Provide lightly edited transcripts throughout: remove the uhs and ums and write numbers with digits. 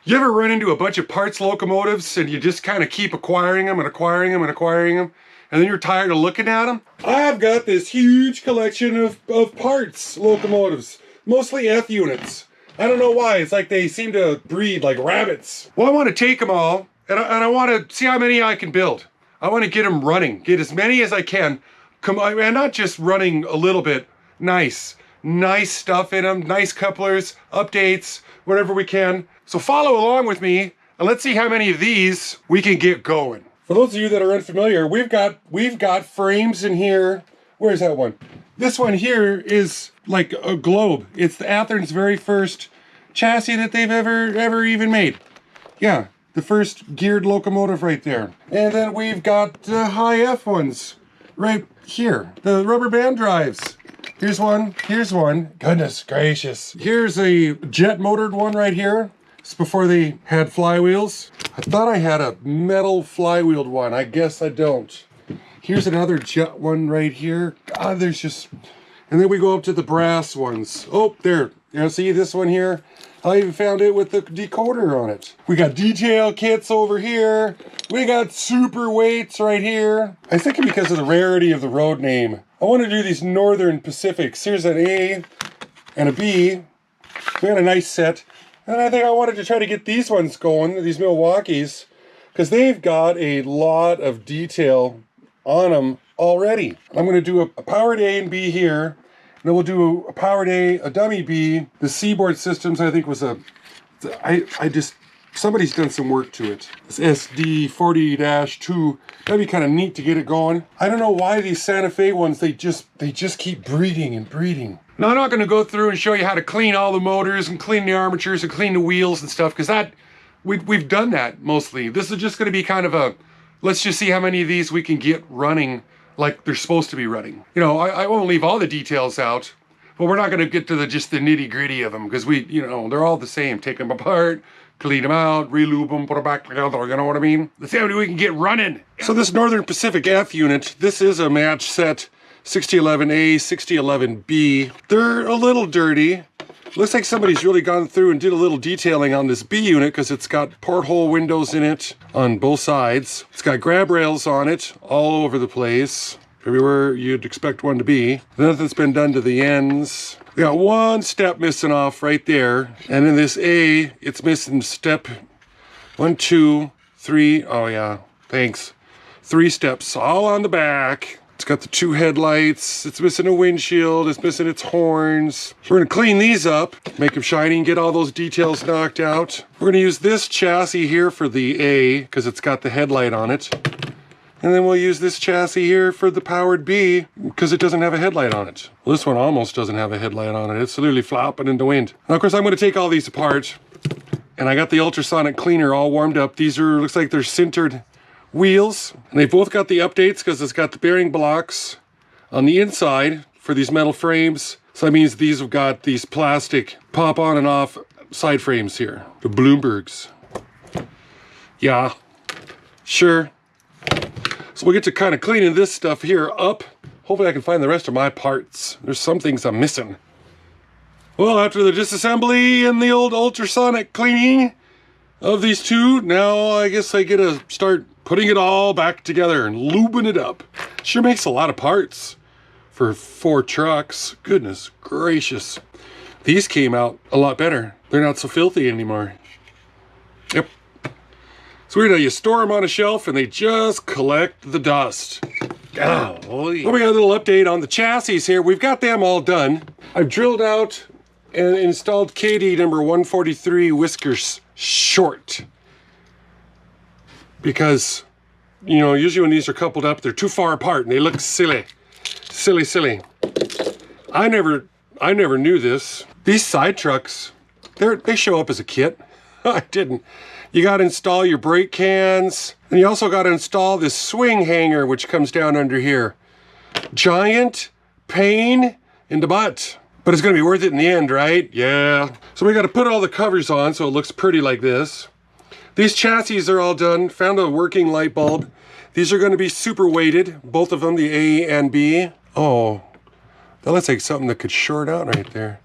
You ever run into a bunch of parts locomotives and you just kind of keep acquiring them and acquiring them and acquiring them, and then you're tired of looking at them? I've got this huge collection of parts locomotives, mostly F units. I don't know why, it's like they seem to breed like rabbits. Well, I want to take them all, and I want to see how many I can build. I want to get them running, get as many as I can, and not just running a little bit, nice stuff in them, nice couplers, updates, whatever we can. So follow along with me, and let's see how many of these we can get going. For those of you that are unfamiliar, we've got frames in here. Where's that one? This one here is like a globe. It's the Athearn's very first chassis that they've ever even made. Yeah, the first geared locomotive right there. And then we've got high F ones right here. The rubber band drives. Here's one. Goodness gracious. Here's a jet motored one right here. It's before they had flywheels. I thought I had a metal flywheeled one. I guess I don't. Here's another jet one right here. God, there's just... And then we go up to the brass ones. Oh, there. You know, see this one here? I even found it with the decoder on it. We got detail kits over here. We got super weights right here. I was thinking because of the rarity of the road name, I want to do these Northern Pacifics. Here's an A and a B. We got a nice set. And I think I wanted to try to get these ones going, these Milwaukees, because they've got a lot of detail on them already. I'm going to do a powered A and B here. And then we'll do a powered A, a dummy B. The Seaboard Systems, I think, was somebody's done some work to it. This SD40-2, that'd be kind of neat to get it going. I don't know why these Santa Fe ones, they just keep breeding and breeding. Now, I'm not going to go through and show you how to clean all the motors and clean the armatures and clean the wheels and stuff, because we've done that mostly. This is just going to be kind of a, let's just see how many of these we can get running like they're supposed to be running. You know, I won't leave all the details out, but we're not going to get to just the nitty gritty of them, because they're all the same. Take them apart, clean them out, re-lube them, put them back together, you know what I mean? Let's see how many we can get running. So this Northern Pacific F unit, this is a match set 6011A, 6011B. They're a little dirty. Looks like somebody's really gone through and did a little detailing on this B unit, because it's got porthole windows in it on both sides. It's got grab rails on it all over the place, everywhere you'd expect one to be. Nothing's been done to the ends. We got one step missing off right there. And in this A, it's missing step 1, 2, 3. Oh yeah, thanks. 3 steps all on the back. It's got the 2 headlights. It's missing a windshield. It's missing its horns. We're gonna clean these up, make them shiny and get all those details knocked out. We're gonna use this chassis here for the A, because it's got the headlight on it. And then we'll use this chassis here for the powered B, because it doesn't have a headlight on it. Well, this one almost doesn't have a headlight on it. It's literally flopping in the wind. Now, of course, I'm gonna take all these apart, and I got the ultrasonic cleaner all warmed up. These are, looks like they're sintered wheels, and they both got the updates, because it's got the bearing blocks on the inside for these metal frames. So that means these have got these plastic pop on and off side frames here. The Bloombergs. Yeah, sure. So we'll get to kind of cleaning this stuff here up. Hopefully I can find the rest of my parts. There's some things I'm missing. Well, after the disassembly and the old ultrasonic cleaning of these two, now I guess I get to start putting it all back together and lubing it up. Sure makes a lot of parts for 4 trucks. Goodness gracious. These came out a lot better. They're not so filthy anymore. Yep. It's weird how you store them on a shelf and they just collect the dust. Golly. Well, we got a little update on the chassis here. We've got them all done. I've drilled out and installed KD number 143 whiskers short. Because, you know, usually when these are coupled up, they're too far apart and they look silly. Silly. I never knew this. These side trucks, they show up as a kit. I didn't. You got to install your brake cans, and you also got to install this swing hanger, which comes down under here. Giant pain in the butt. But it's going to be worth it in the end, right? Yeah. So we got to put all the covers on so it looks pretty like this. These chassis are all done. Found a working light bulb. These are going to be super weighted, both of them, the A and B. Oh, that looks like something that could short out right there.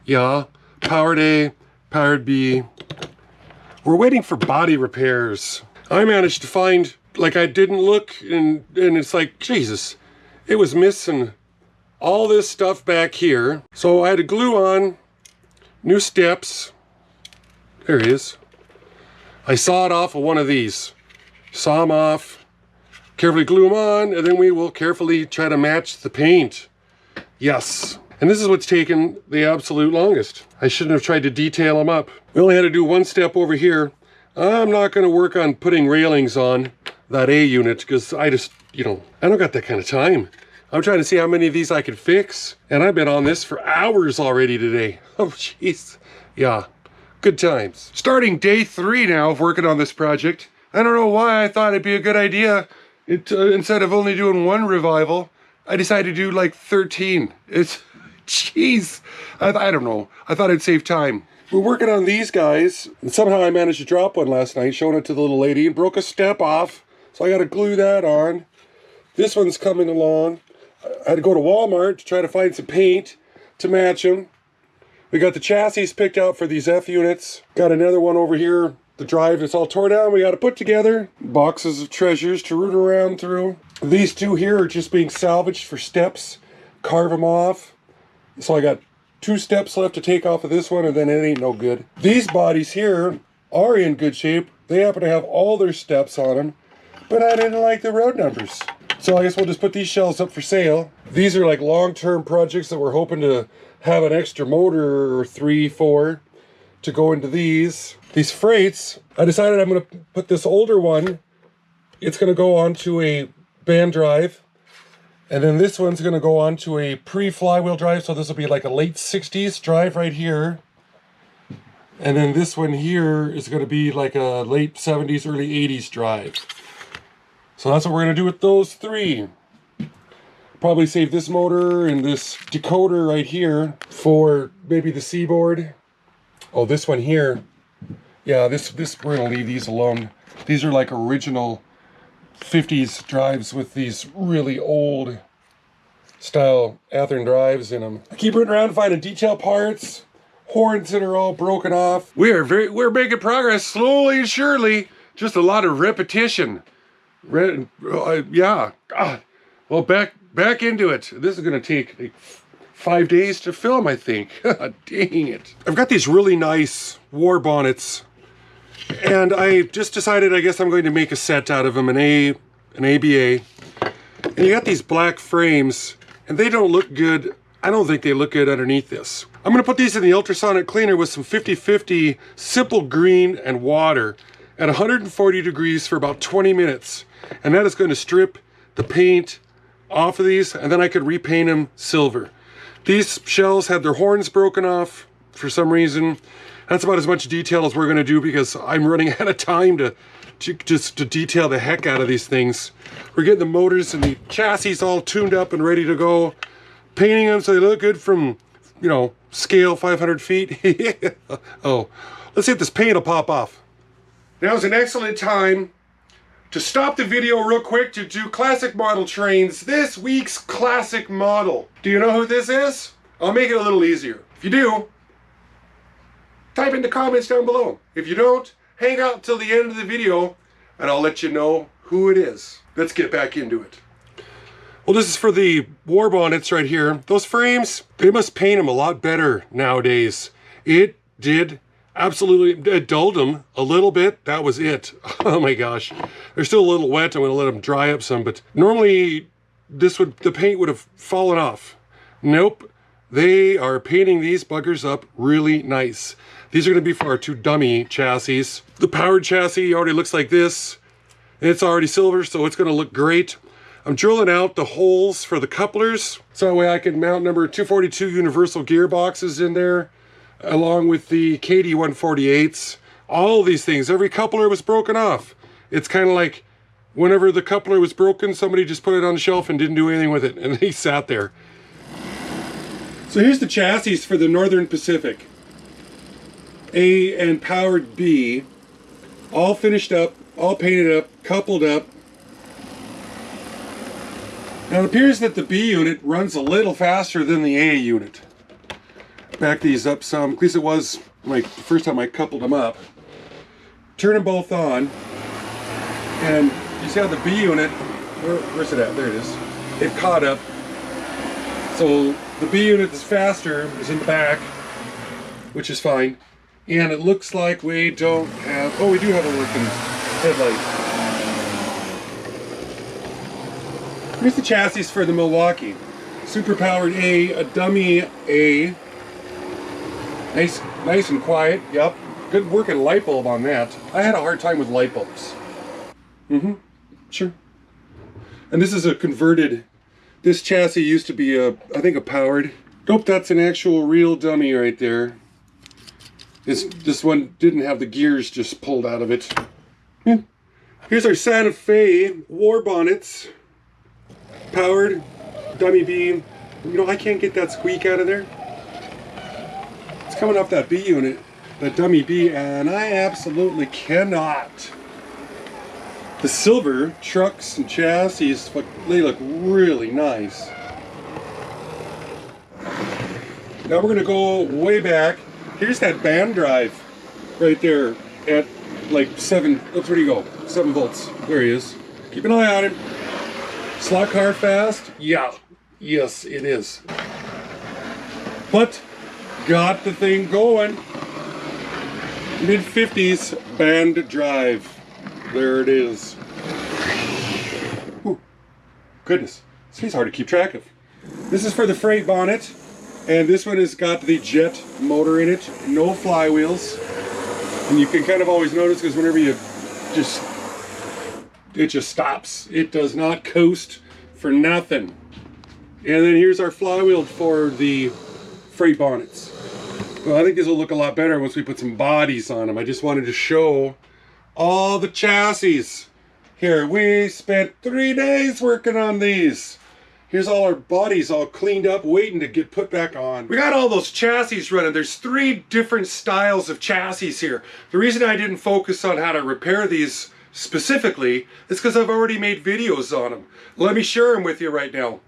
Yeah, powered A, powered B. We're waiting for body repairs. I managed to find, like I didn't look, and it's like, Jesus, it was missing all this stuff back here. So I had to glue on new steps. There he is. I sawed off of one of these. Saw them off, carefully glue them on, and then we will carefully try to match the paint. Yes. And this is what's taken the absolute longest. I shouldn't have tried to detail them up. We only had to do one step over here. I'm not going to work on putting railings on that A unit because I just, I don't got that kind of time. I'm trying to see how many of these I can fix. And I've been on this for hours already today. Oh, jeez. Yeah, good times. Starting day 3 now of working on this project. I don't know why I thought it'd be a good idea. Instead of only doing 1 revival, I decided to do like 13. Jeez, I don't know. I thought I'd save time. We're working on these guys, and somehow I managed to drop one last night, showing it to the little lady, and broke a step off. So I got to glue that on. This one's coming along. I had to go to Walmart to try to find some paint to match them. We got the chassis picked out for these F units. Got another one over here. The drive that's all tore down. We got to put together boxes of treasures to root around through. These 2 here are just being salvaged for steps. Carve them off. So I got 2 steps left to take off of this one, and then it ain't no good. These bodies here are in good shape. They happen to have all their steps on them, but I didn't like the road numbers. So I guess we'll just put these shells up for sale. These are like long-term projects that we're hoping to have an extra motor or 3, 4 to go into these. These freights, I decided I'm going to put this older one. It's going to go onto a band drive. And then this one's going to go on to a pre-flywheel drive, so this will be like a late 60s drive right here. And then this one here is going to be like a late 70s, early 80s drive. So that's what we're going to do with those 3. Probably save this motor and this decoder right here for maybe the C-board. Oh, this one here. Yeah, this we're going to leave these alone. These are like original 50s drives with these really old style Athearn drives in them. I keep running around finding detail parts, horns that are all broken off. We're making progress slowly and surely. Just a lot of repetition. Yeah. God. Well, back into it. This is going to take like 5 days to film, I think. Dang it. I've got these really nice war bonnets. And I just decided I guess I'm going to make a set out of them, an ABA. And you got these black frames, and they don't look good. I don't think they look good underneath this. I'm going to put these in the ultrasonic cleaner with some 50/50 simple green and water at 140 degrees for about 20 minutes. And that is going to strip the paint off of these, and then I could repaint them silver. These shells had their horns broken off for some reason. That's about as much detail as we're going to do because I'm running out of time to detail the heck out of these things. We're getting the motors and the chassis all tuned up and ready to go. Painting them so they look good from, scale 500 feet. Oh, let's see if this paint will pop off. Now's an excellent time to stop the video real quick to do classic model trains. This week's classic model. Do you know who this is? I'll make it a little easier. If you do, type in the comments down below. If you don't, hang out till the end of the video and I'll let you know who it is. Let's get back into it. Well, this is for the war bonnets right here. Those frames, they must paint them a lot better nowadays. It did absolutely, it dulled them a little bit. That was it. Oh my gosh. They're still a little wet. I'm going to let them dry up some, but normally the paint would have fallen off. Nope. They are painting these buggers up really nice. These are going to be for our 2 dummy chassis. The powered chassis already looks like this. It's already silver, so it's going to look great. I'm drilling out the holes for the couplers, so that way I can mount number 242 universal gearboxes in there, along with the KD 148s. All these things, every coupler was broken off. It's kind of like whenever the coupler was broken, somebody just put it on the shelf and didn't do anything with it, and they sat there. So here's the chassis for the Northern Pacific. A and powered B, all finished up, all painted up, coupled up. Now it appears that the B unit runs a little faster than the A unit. Back these up some, at least it was like the first time I coupled them up. turn them both on, and you see how the B unit, where's it at? There it is. It caught up. So the B unit that's faster is in the back, which is fine. And it looks like we don't have, oh, we do have a working headlight. Here's the chassis for the Milwaukee. Super powered A, a dummy A. Nice and quiet, yep. Good working light bulb on that. I had a hard time with light bulbs. Sure. And this is a converted, this chassis used to be a, I think a powered. Nope, that's an actual real dummy right there. This one didn't have the gears just pulled out of it. Yeah. Here's our Santa Fe war bonnets. Powered, dummy beam. You know, I can't get that squeak out of there. It's coming off that B unit, that dummy B, and I absolutely cannot. The silver trucks and chassis, they look really nice. Now we're gonna go way back. Here's that band drive right there at like 7, where do you go? 7 volts. There he is. Keep an eye on him. Slot car fast? Yeah. Yes, it is. But got the thing going. Mid-50s band drive. There it is. Whew. Goodness. This is hard to keep track of. This is for the freight bonnet. And this one has got the jet motor in it. No flywheels. And you can kind of always notice because whenever you it just stops. It does not coast for nothing. And then here's our flywheel for the freight bonnets. Well, I think this will look a lot better once we put some bodies on them. I just wanted to show all the chassis. Here, we spent 3 days working on these. Here's all our bodies all cleaned up, waiting to get put back on. We got all those chassis running. There's 3 different styles of chassis here. The reason I didn't focus on how to repair these specifically is because I've already made videos on them. Let me share them with you right now.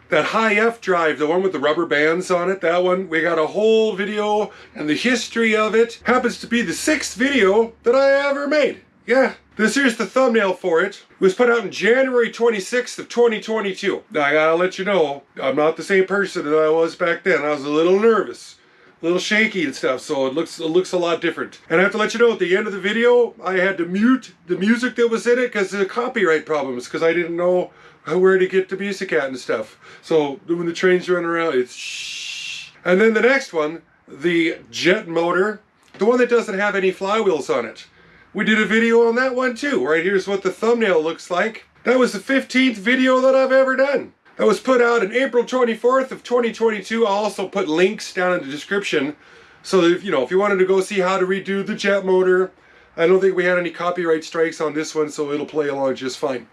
That high F drive, the one with the rubber bands on it, that one, we got a whole video and the history of it. Happens to be the 6th video that I ever made. Yeah, this here's the thumbnail for it. It was put out on January 26th of 2022. Now I gotta let you know, I'm not the same person that I was back then. I was a little nervous, a little shaky and stuff, so it looks a lot different. And I have to let you know, at the end of the video, I had to mute the music that was in it because of the copyright problems, because I didn't know where to get the music at and stuff. So when the train's running around, it's shh. And then the next one, the jet motor, the one that doesn't have any flywheels on it. We did a video on that one too. Right here's what the thumbnail looks like. That was the 15th video that I've ever done. That was put out on April 24th of 2022. I'll also put links down in the description. So if you wanted to go see how to redo the jet motor, I don't think we had any copyright strikes on this one, so it'll play along just fine.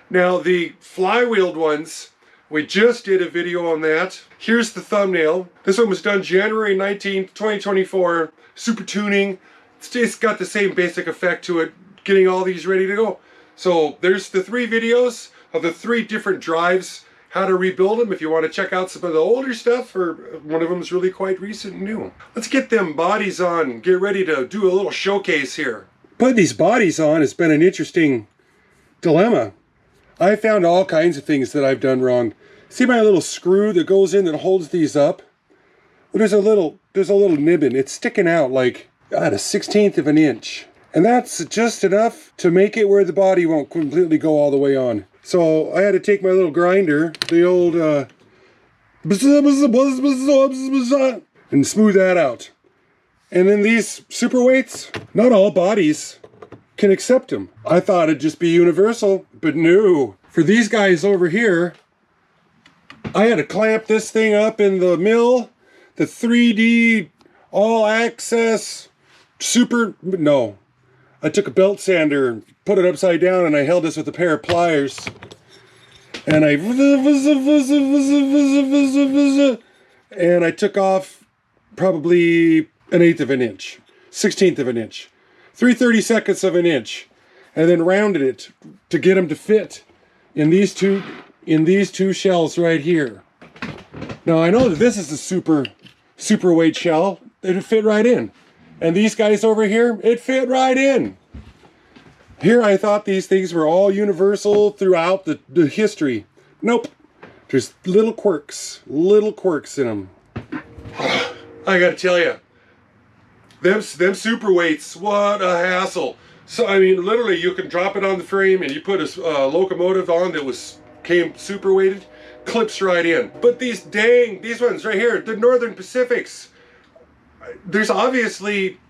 Now the flywheeled ones, we just did a video on that. Here's the thumbnail. This one was done January 19th, 2024. Super tuning. It's got the same basic effect to it, getting all these ready to go. So there's the 3 videos of the 3 different drives, how to rebuild them if you want to check out some of the older stuff, or one of them is really quite recent and new. Let's get them bodies on, get ready to do a little showcase here. Putting these bodies on has been an interesting dilemma. I found all kinds of things that I've done wrong. See my little screw that goes in that holds these up? Well, there's a little nibbin. It's sticking out like, God, 1/16 of an inch. And that's just enough to make it where the body won't completely go all the way on. So I had to take my little grinder, the old, and smooth that out. And then these super weights, not all bodies can accept them. I thought it'd just be universal, but no. For these guys over here, I had to clamp this thing up in the mill, the 3D all access no. I took a belt sander and put it upside down, and I held this with a pair of pliers. And I took off probably 1/8 of an inch, 1/16 of an inch. 3/32 of an inch, and then rounded it to get them to fit in these two shells right here. Now I know that this is a super weight shell. It'd fit right in, and these guys over here, it fit right in. Here I thought these things were all universal throughout the history. Nope. There's little quirks in them. I gotta tell you, them super weights, what a hassle. So I mean, literally, you can drop it on the frame and you put a locomotive on that came super weighted, clips right in. But these ones right here, the Northern Pacifics, there's obviously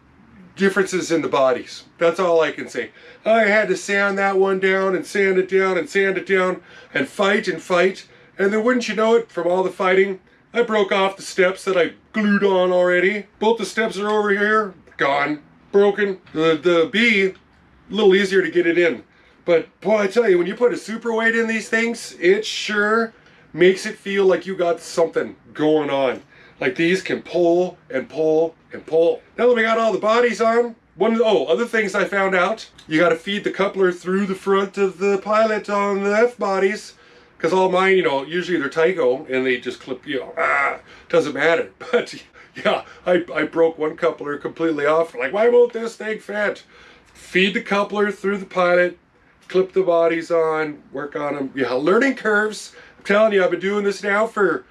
differences in the bodies. That's all I can say. I had to sand that one down and sand it down and sand it down and fight. And then wouldn't you know it, from all the fighting, I broke off the steps that I glued on already. Both the steps are over here, gone, broken. The B, a little easier to get it in. But boy, I tell you, when you put a super weight in these things, it sure makes it feel like you got something going on. Like these can pull and pull and pull. Now that we got all the bodies on, other things I found out, you got to feed the coupler through the front of the pilot on the F bodies. Because all mine, usually they're Tyco and they just clip, doesn't matter. But yeah, I broke one coupler completely off. Like, why won't this thing fit? Feed the coupler through the pilot, clip the bodies on, work on them. Yeah, learning curves. I'm telling you, I've been doing this now for,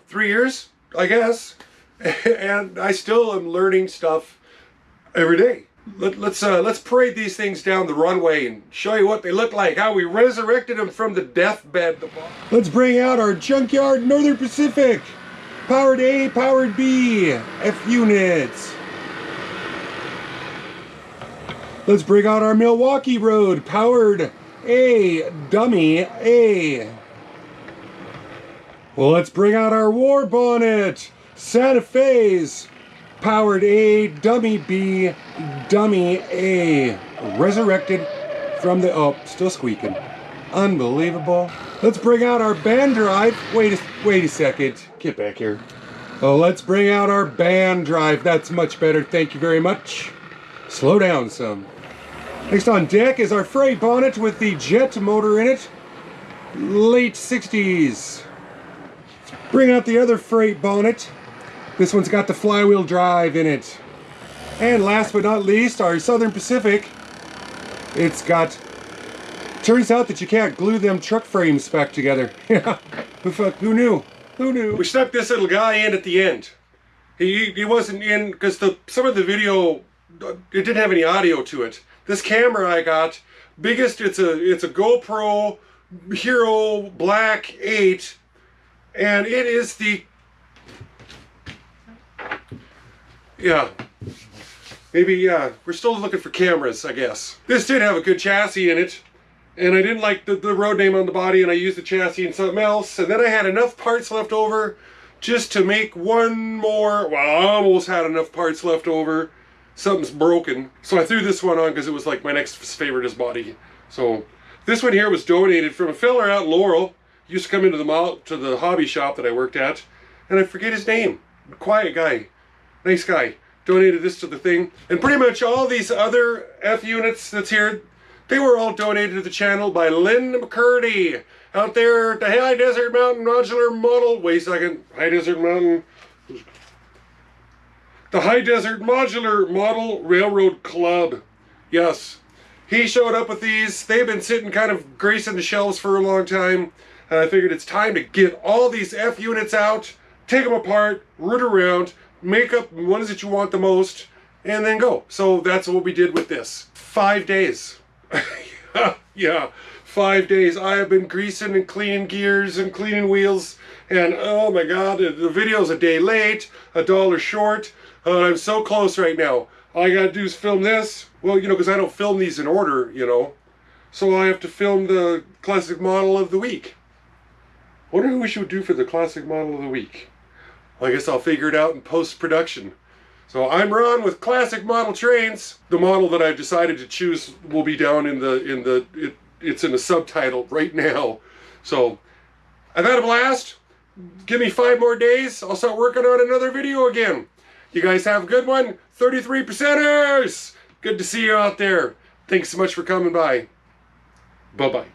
3 years, I guess. And I still am learning stuff every day. Let's parade these things down the runway and show you what they look like, how we resurrected them from the deathbed. Let's bring out our junkyard Northern Pacific. Powered A, powered B, F units. Let's bring out our Milwaukee Road, powered A, dummy A. Well, let's bring out our war bonnet, Santa Fe's. Powered A, dummy B, dummy A. Resurrected from the... Oh, still squeaking. Unbelievable. Let's bring out our band drive. Wait a second. Get back here. Oh, let's bring out our band drive. That's much better. Thank you very much. Slow down some. Next on deck is our freight bonnet with the jet motor in it. Late 60s. Bring out the other freight bonnet. This one's got the flywheel drive in it. And last but not least, our Southern Pacific. It's got... Turns out that you can't glue them truck frames back together. Yeah, who knew? Who knew? We stuck this little guy in at the end. He wasn't in, because some of the video, it didn't have any audio to it. This camera I got, biggest, it's a GoPro Hero Black 8, and it is the... Yeah, maybe, yeah, we're still looking for cameras, I guess. This did have a good chassis in it, and I didn't like the road name on the body, and I used the chassis in something else, and then I had enough parts left over just to make one more. Well, I almost had enough parts left over. Something's broken, so I threw this one on because it was like my next favoriteest body. So this one here was donated from a fella out in Laurel. He used to come into the hobby shop that I worked at, and I forget his name. Quiet guy. Nice guy. Donated this to the thing. And pretty much all these other F units that's here, they were all donated to the channel by Lynn McCurdy out there at the High Desert Mountain Modular Model. Wait a second. High Desert Mountain. The High Desert Modular Model Railroad Club. Yes. He showed up with these. They've been sitting kind of gracing the shelves for a long time. And I figured it's time to get all these F units out, take them apart, root around, make up ones that you want the most, and then go. So that's what we did with this. 5 days. Yeah, 5 days. I have been greasing and cleaning gears and cleaning wheels, and oh my god, the video's a day late, $1 short. I'm so close right now. All I gotta do is film this. Well, because I don't film these in order, so I have to film the classic model of the week. Wonder who we should do for the classic model of the week. Well, I guess I'll figure it out in post-production. So I'm Ron with Classic Model Trains. The model that I've decided to choose will be down it's in the subtitle right now. So I've had a blast. Give me 5 more days. I'll start working on another video again. You guys have a good one. 33%ers! Good to see you out there. Thanks so much for coming by. Bye-bye.